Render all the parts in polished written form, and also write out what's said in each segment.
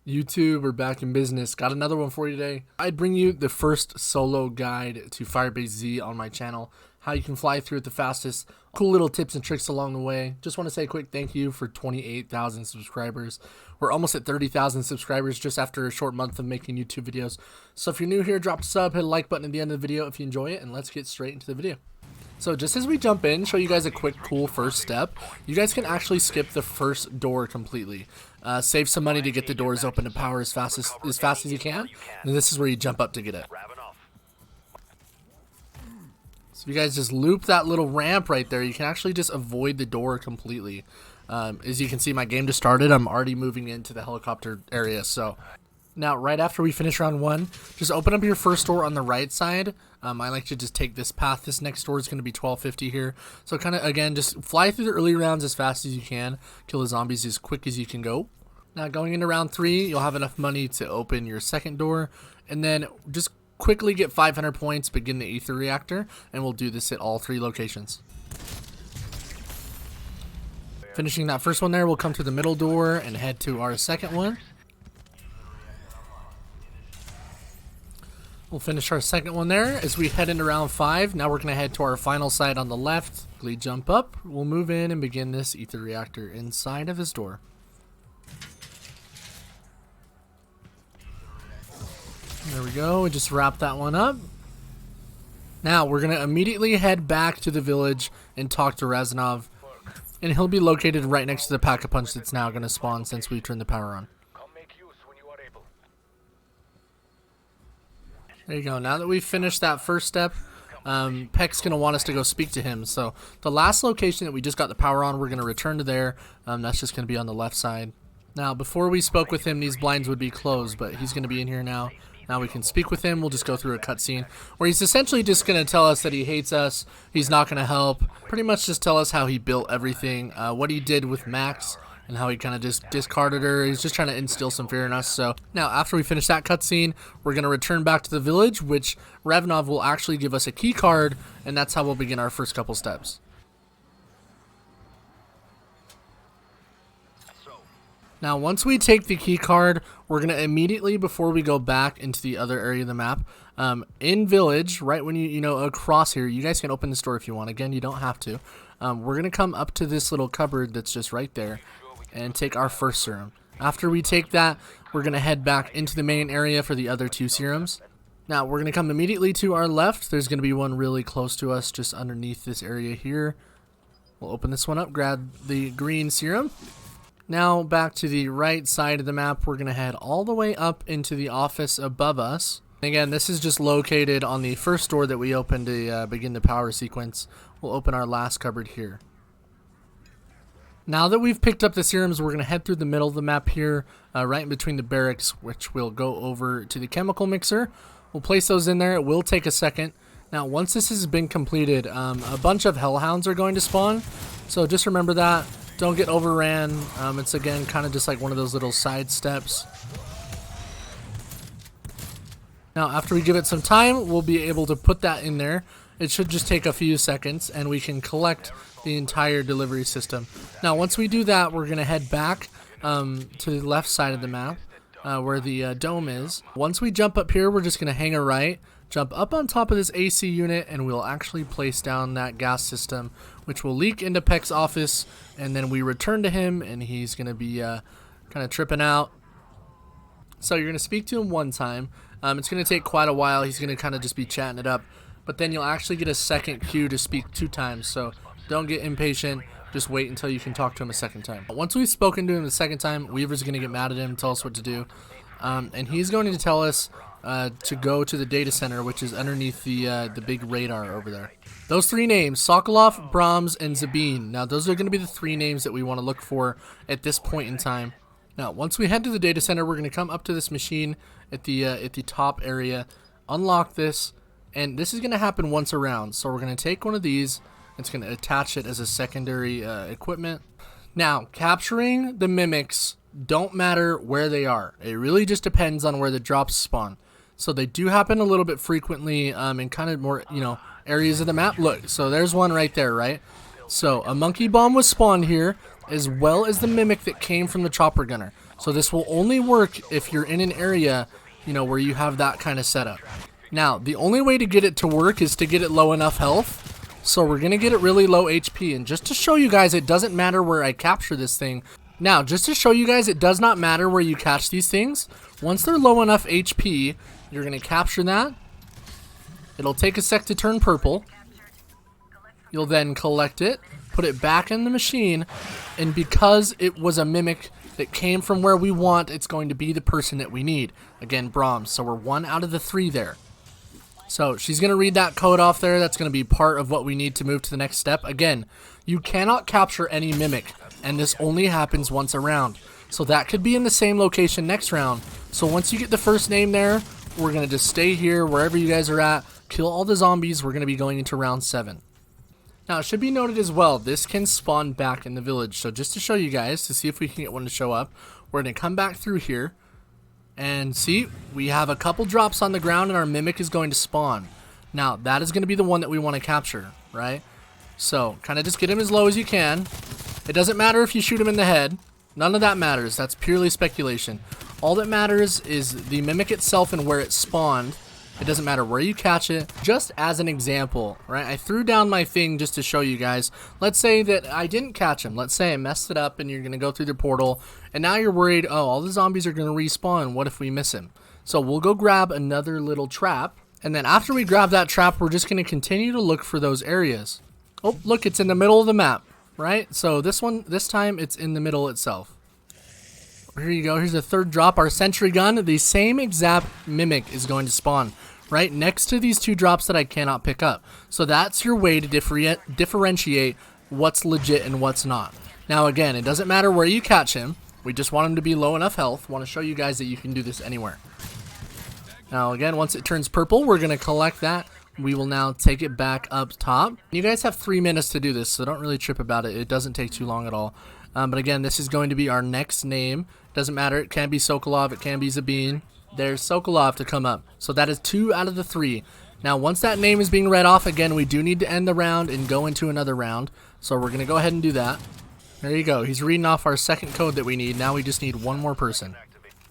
YouTube, we're back in business. Got another one for you today. I'd bring you the first solo guide to Firebase Z on my channel. How you can fly through it the fastest. Cool little tips and tricks along the way. Just want to say a quick thank you for 28,000 subscribers. We're almost at 30,000 subscribers just after a short month of making YouTube videos. So if you're new here, drop a sub, hit a like button at the end of the video if you enjoy it, and let's get straight into the video. So just as we jump in, show you guys a quick cool first step. You guys can actually skip the first door completely. Save some money to get the doors open to power as fast as you can. And this is where you jump up to get it. So if you guys just loop that little ramp right there, you can actually just avoid the door completely. As you can see, my game just started. I'm already moving into the helicopter area. So now, right after we finish round one, just open up your first door on the right side. I like to just take this path. This next door is going to be 1250 here. So kind of, again, just fly through the early rounds as fast as you can. Kill the zombies as quick as you can go. Now, going into round three, you'll have enough money to open your second door. And then just quickly get 500 points, begin the ether reactor. And we'll do this at all three locations. Finishing that first one there, we'll come to the middle door and head to our second one. We'll finish our second one there as we head into round 5. Now we're going to head to our final side on the left. Quickly jump up. We'll move in and begin this ether reactor inside of this door. There we go. We just wrap that one up. Now we're going to immediately head back to the village and talk to Razanov. And he'll be located right next to the pack-a-punch that's now going to spawn since we turned the power on. There you go. Now that we've finished that first step, Peck's going to want us to go speak to him. So the last location that we just got the power on, we're going to return to there. That's just going to be on the left side. Now, before we spoke with him, these blinds would be closed, but he's going to be in here now. Now we can speak with him. We'll just go through a cutscene where he's essentially just going to tell us that he hates us. He's not going to help. Pretty much just tell us how he built everything, what he did with Max, and how he kind of just discarded her. He's just trying to instill some fear in us. So now after we finish that cutscene, we're going to return back to the village, which Revnov will actually give us a key card, and that's how we'll begin our first couple steps. Now once we take the key card, we're going to immediately, before we go back into the other area of the map, in village, right when you across here, you guys can open this door if you want. Again, you don't have to. We're going to come up to this little cupboard that's just right there and take our first serum. After we take that, we're going to head back into the main area for the other two serums. Now, we're going to come immediately to our left. There's going to be one really close to us just underneath this area here. We'll open this one up, grab the green serum. Now, back to the right side of the map, we're going to head all the way up into the office above us. Again, this is just located on the first door that we opened to begin the power sequence. We'll open our last cupboard here. Now that we've picked up the serums, we're going to head through the middle of the map here, right in between the barracks, which we'll go over to the chemical mixer. We'll place those in there. It will take a second. Now, once this has been completed, a bunch of hellhounds are going to spawn. So just remember that. Don't get overran. It's, again, kind of just like one of those little side steps. Now, after we give it some time, we'll be able to put that in there. It should just take a few seconds, and we can collect the entire delivery system. Now, once we do that, we're going to head back to the left side of the map, where the dome is. Once we jump up here, we're just going to hang a right, jump up on top of this AC unit, and we'll actually place down that gas system, which will leak into Peck's office, and then we return to him, and he's going to be kind of tripping out. So you're going to speak to him one time. It's going to take quite a while. He's going to kind of just be chatting it up. But then you'll actually get a second cue to speak 2 times. So don't get impatient. Just wait until you can talk to him a second time. Once we've spoken to him the second time, Weaver's going to get mad at him, tell us what to do. And he's going to tell us to go to the data center, which is underneath the big radar over there. Those 3 names, Sokolov, Brahms, and Zabine. Now, those are going to be the 3 names that we want to look for at this point in time. Now, once we head to the data center, we're going to come up to this machine at the top area, unlock this, and this is going to happen once a round. So we're going to take one of these. It's going to attach it as a secondary equipment. Now, capturing the mimics don't matter where they are. It really just depends on where the drops spawn. So they do happen a little bit frequently in kind of more, areas of the map. Look, so there's one right there, right? So a monkey bomb was spawned here, as well as the mimic that came from the chopper gunner. So this will only work if you're in an area, you know, where you have that kind of setup. Now, the only way to get it to work is to get it low enough health. So we're going to get it really low HP. And just to show you guys, it doesn't matter where I capture this thing. Now, just to show you guys, it does not matter where you catch these things. Once they're low enough HP, you're going to capture that. It'll take a sec to turn purple. You'll then collect it, put it back in the machine, and because it was a mimic that came from where we want, it's going to be the person that we need. Again, Brahms. So we're 1 out of the 3 there. So she's going to read that code off there. That's going to be part of what we need to move to the next step. Again, you cannot capture any mimic, and this only happens once a round. So that could be in the same location next round. So once you get the first name there, we're going to just stay here wherever you guys are at, kill all the zombies. We're going to be going into round 7. Now, it should be noted as well, this can spawn back in the village. So just to show you guys, to see if we can get one to show up, we're going to come back through here. And see, we have a couple drops on the ground and our mimic is going to spawn. Now, that is going to be the one that we want to capture, right? So, kind of just get him as low as you can. It doesn't matter if you shoot him in the head. None of that matters. That's purely speculation. All that matters is the mimic itself and where it spawned. It doesn't matter where you catch it. Just as an example, right? I threw down my thing just to show you guys. Let's say that I didn't catch him. Let's say I messed it up and you're going to go through the portal. And now you're worried, oh, all the zombies are going to respawn. What if we miss him? So we'll go grab another little trap. And then after we grab that trap, we're just going to continue to look for those areas. Oh, look, it's in the middle of the map, right? So this time it's in the middle itself. Here you go. Here's the third drop. Our sentry gun. The same exact mimic is going to spawn right next to these 2 drops that I cannot pick up. So that's your way to differentiate what's legit and what's not. Now again, it doesn't matter where you catch him. We just want him to be low enough health. Want to show you guys that you can do this anywhere. Now again, once it turns purple, we're going to collect that. We will now take it back up top. You guys have 3 minutes to do this, so don't really trip about it. It doesn't take too long at all. But again, this is going to be our next name. Doesn't matter. It can be Sokolov. It can be Zabine. There's Sokolov to come up. So that is 2 out of the 3. Now, once that name is being read off, again, we do need to end the round and go into another round. So we're going to go ahead and do that. There you go. He's reading off our second code that we need. Now we just need 1 more person.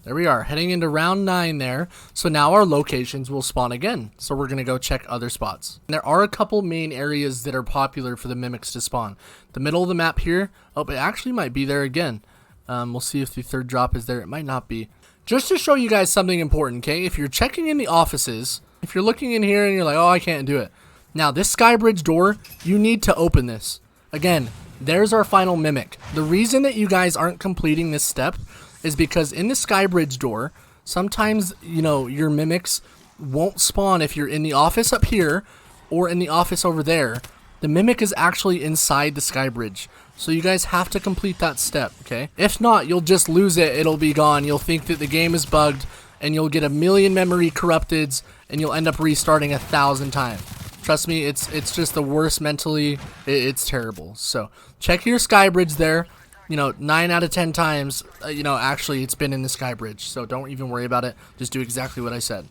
There we are, heading into round 9 there. So now our locations will spawn again. So we're going to go check other spots. And there are a couple main areas that are popular for the mimics to spawn. The middle of the map here. Oh, it actually might be there again. We'll see if the third drop is there. It might not be. Just to show you guys something important, okay? If you're checking in the offices, if you're looking in here and you're like, oh, I can't do it. Now, this sky bridge door, you need to open this. Again, there's our final mimic. The reason that you guys aren't completing this step is because in the sky bridge door, sometimes, you know, your mimics won't spawn if you're in the office up here or in the office over there. The mimic is actually inside the sky bridge. So you guys have to complete that step, okay? If not, you'll just lose it. It'll be gone. You'll think that the game is bugged, and you'll get a million memory corrupteds, and you'll end up restarting 1,000 times. Trust me, it's just the worst mentally. It's terrible. So check your sky bridge there. You know, 9 out of 10 times, you know, actually it's been in the sky bridge. So don't even worry about it. Just do exactly what I said.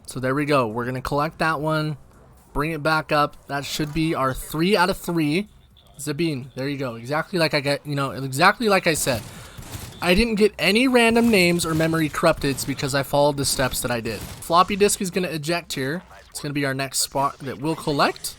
So there we go. We're going to collect that one. Bring it back up. That should be our 3 out of 3. Zabine, there you go. Exactly like exactly like I said. I didn't get any random names or memory corrupteds because I followed the steps that I did. Floppy disk is going to eject here. It's going to be our next spot that we'll collect.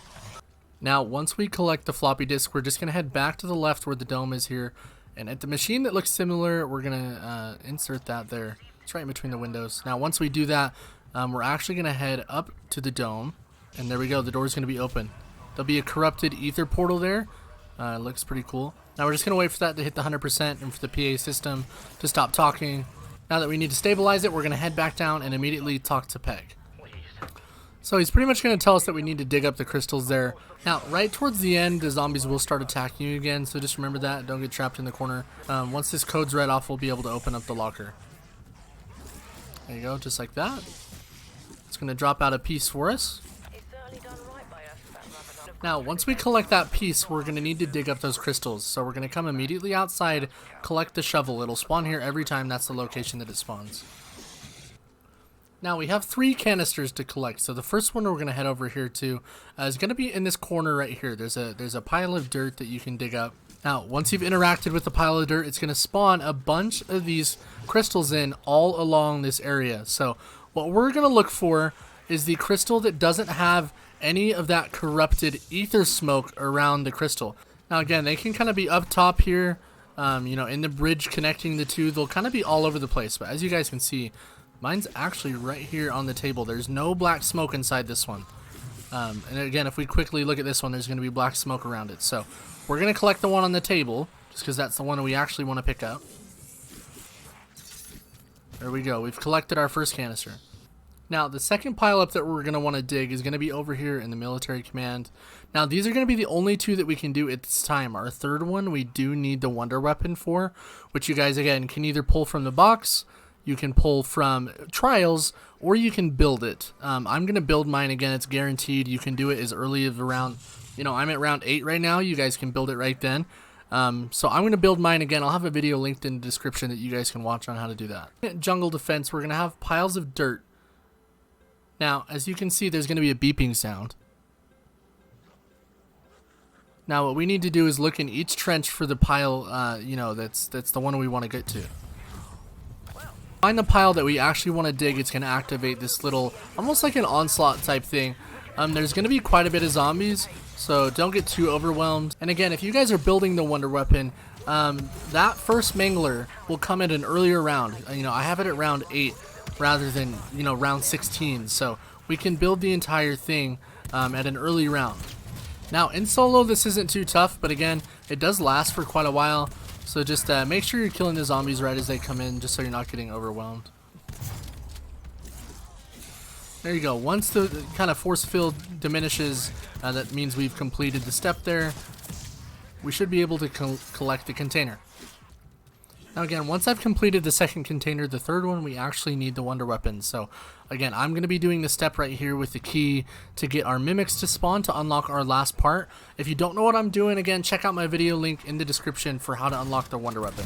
Now, once we collect the floppy disk, we're just going to head back to the left where the dome is here. And at the machine that looks similar, we're going to insert that there. It's right in between the windows. Now, once we do that, we're actually going to head up to the dome. And there we go. The door's going to be open. There'll be a corrupted ether portal there. It looks pretty cool. Now we're just going to wait for that to hit the 100% and for the PA system to stop talking. Now that we need to stabilize it, we're going to head back down and immediately talk to Peg. So he's pretty much going to tell us that we need to dig up the crystals there. Now, right towards the end, the zombies will start attacking you again, so just remember that. Don't get trapped in the corner. Once this code's read off, we'll be able to open up the locker. There you go, just like that. It's going to drop out a piece for us. Now, once we collect that piece, we're going to need to dig up those crystals. So we're going to come immediately outside, collect the shovel. It'll spawn here every time. That's the location that it spawns. Now we have 3 canisters to collect. So the first one we're going to head over here to is going to be in this corner right here. There's a pile of dirt that you can dig up. Now, once you've interacted with the pile of dirt, it's going to spawn a bunch of these crystals in all along this area. So what we're going to look for is the crystal that doesn't have any of that corrupted ether smoke around the crystal. Now again, they can kind of be up top here, you know, in the bridge connecting the two. They'll kind of be all over the place, but as you guys can see, mine's actually right here on the table. There's no black smoke inside this one. And again, if we quickly look at this one, there's going to be black smoke around it. So we're going to collect the one on the table, just because that's the one we actually want to pick up. There we go. We've collected our first canister. Now, the second pile up that we're going to want to dig is going to be over here in the military command. Now, these are going to be the only 2 that we can do at this time. Our third one, we do need the wonder weapon for, which you guys, again, can either pull from the box, you can pull from trials, or you can build it. I'm going to build mine again. It's guaranteed. You can do it as early as around, you know, I'm at round 8 right now. You guys can build it right then. So I'm going to build mine again. I'll have a video linked in the description that you guys can watch on how to do that. Jungle defense, we're going to have piles of dirt. Now, as you can see, there's going to be a beeping sound. Now, what we need to do is look in each trench for the pile, you know, that's the one we want to get to. Find the pile that we actually want to dig. It's going to activate this little, almost like an onslaught type thing. There's going to be quite a bit of zombies, so don't get too overwhelmed. And again, if you guys are building the wonder weapon, that first mangler will come at an earlier round. You know, I have it at round 8. Rather than, you know, round 16, so we can build the entire thing at an early round. Now in solo this isn't too tough, but again it does last for quite a while, so just make sure you're killing the zombies right as they come in, just so you're not getting overwhelmed. There you go. Once the kind of force field diminishes, that means we've completed the step there. We should be able to collect the container. Now again, once I've completed the second container, the third one, we actually need the wonder weapon. So again, I'm going to be doing the step right here with the key to get our mimics to spawn to unlock our last part. If you don't know what I'm doing, again, check out my video link in the description for how to unlock the wonder weapon.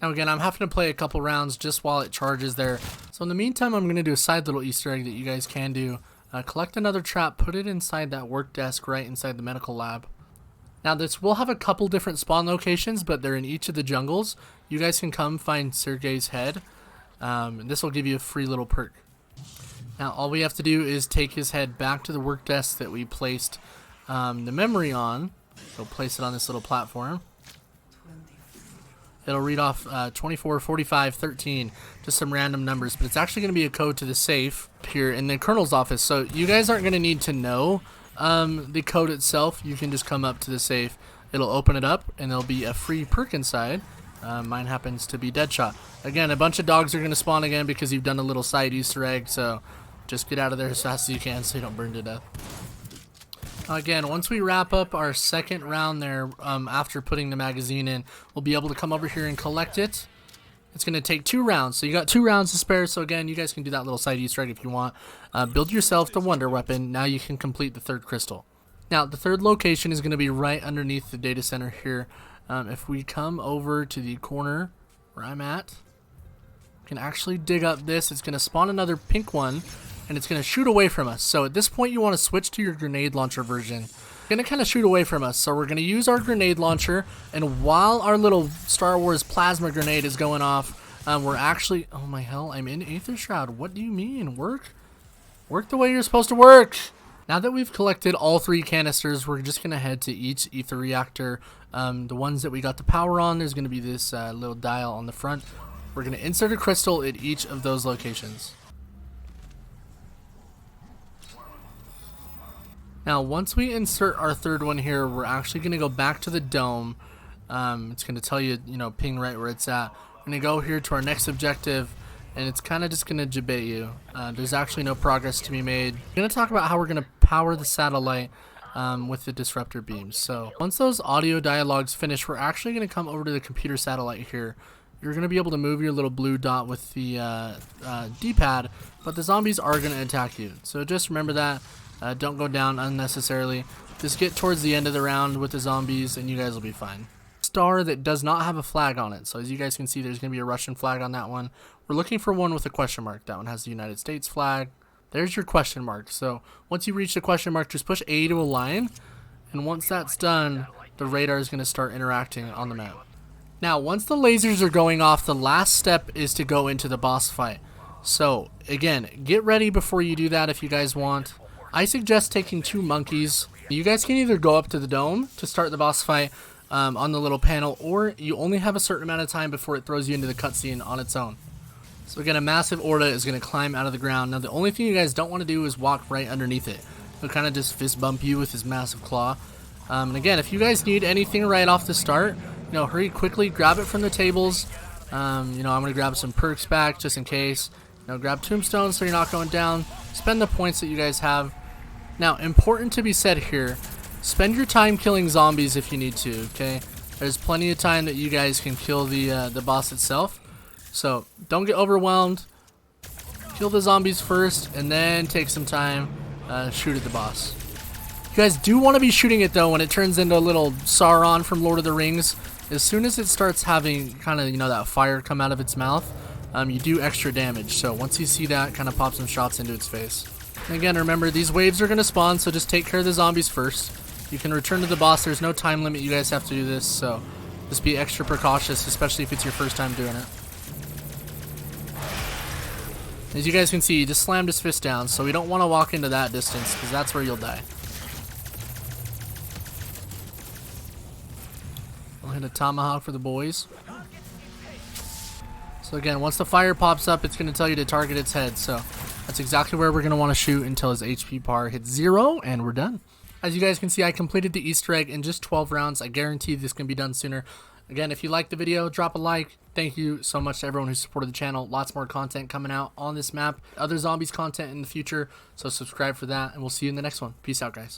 Now again, I'm having to play a couple rounds just while it charges there. So in the meantime, I'm going to do a side little Easter egg that you guys can do. Collect another trap, put it inside that work desk right inside the medical lab. Now this will have a couple different spawn locations, but they're in each of the jungles. You guys can come find Sergey's head. And this will give you a free little perk. Now all we have to do is take his head back to the work desk that we placed the memory on. So place it on this little platform. It'll read off 24, 45, 13, just some random numbers, but it's actually going to be a code to the safe here in the Colonel's office. So you guys aren't going to need to know the code itself. You can just come up to the safe. It'll open it up, and there'll be a free perk inside. Mine happens to be Deadshot. Again, a bunch of dogs are going to spawn again because you've done a little side Easter egg, so just get out of there as fast as you can so you don't burn to death. Again, once we wrap up our second round there, after putting the magazine in, we'll be able to come over here and collect it. It's going to take 2 rounds, so you got 2 rounds to spare. So again, you guys can do that little side Easter egg if you want. Build yourself the wonder weapon. Now you can complete the third crystal. Now the third location is going to be right underneath the data center here. If we come over to the corner where I'm at, we can actually dig up this. It's going to spawn another pink one, and it's going to shoot away from us. So at this point, you want to switch to your grenade launcher version. It's going to kind of shoot away from us. So we're going to use our grenade launcher, and while our little Star Wars plasma grenade is going off, we're actually... Oh my hell, I'm in Aether Shroud. What do you mean? Work the way you're supposed to work. Now that we've collected all 3 canisters, we're just going to head to each ether reactor. The ones that we got the power on, there's going to be this little dial on the front. We're going to insert a crystal at each of those locations. Now, once we insert our third one here, we're actually going to go back to the dome. It's going to tell you, ping right where it's at. We're going to go here to our next objective, and it's kind of just going to jabate you. There's actually no progress to be made. We're going to talk about how we're going to power the satellite with the disruptor beams. So once those audio dialogues finish, we're actually going to come over to the computer satellite here. You're going to be able to move your little blue dot with the D-pad, but the zombies are going to attack you. So just remember that. Don't go down unnecessarily. Just get towards the end of the round with the zombies and you guys will be fine. star that does not have a flag on it. So as you guys can see, there's going to be a Russian flag on that one. We're looking for one with a question mark. That one has the United States flag. There's your question mark. So once you reach the question mark, just push A to align. And once that's done, the radar is going to start interacting on the map. Now, once the lasers are going off, the last step is to go into the boss fight. So again, get ready before you do that if you guys want. I suggest taking 2 monkeys. You guys can either go up to the dome to start the boss fight on the little panel, or you only have a certain amount of time before it throws you into the cutscene on its own. So again, a massive Orda is going to climb out of the ground. Now the only thing you guys don't want to do is walk right underneath it. He'll kind of just fist bump you with his massive claw. And again, if you guys need anything right off the start, hurry quickly, grab it from the tables. I'm going to grab some perks back just in case. Grab tombstones so you're not going down. Spend the points that you guys have. Now, important to be said here, spend your time killing zombies if you need to, okay? There's plenty of time that you guys can kill the boss itself. So, don't get overwhelmed. Kill the zombies first, and then take some time, shoot at the boss. You guys do want to be shooting it, though, when it turns into a little Sauron from Lord of the Rings. As soon as it starts having kind of, that fire come out of its mouth, you do extra damage. So once you see that, kind of pop some shots into its face. And again, remember, these waves are going to spawn, so just take care of the zombies first. You can return to the boss. There's no time limit. You guys have to do this, so just be extra precautious, especially if it's your first time doing it. As you guys can see, he just slammed his fist down, so we don't want to walk into that distance, because that's where you'll die. I'll hit a tomahawk for the boys. So again, once the fire pops up, it's going to tell you to target its head. So that's exactly where we're going to want to shoot until his HP bar hits 0, and we're done. As you guys can see, I completed the Easter egg in just 12 rounds. I guarantee this can be done sooner. Again, if you liked the video, drop a like. Thank you so much to everyone who supported the channel. Lots more content coming out on this map. Other zombies content in the future, so subscribe for that, and we'll see you in the next one. Peace out, guys.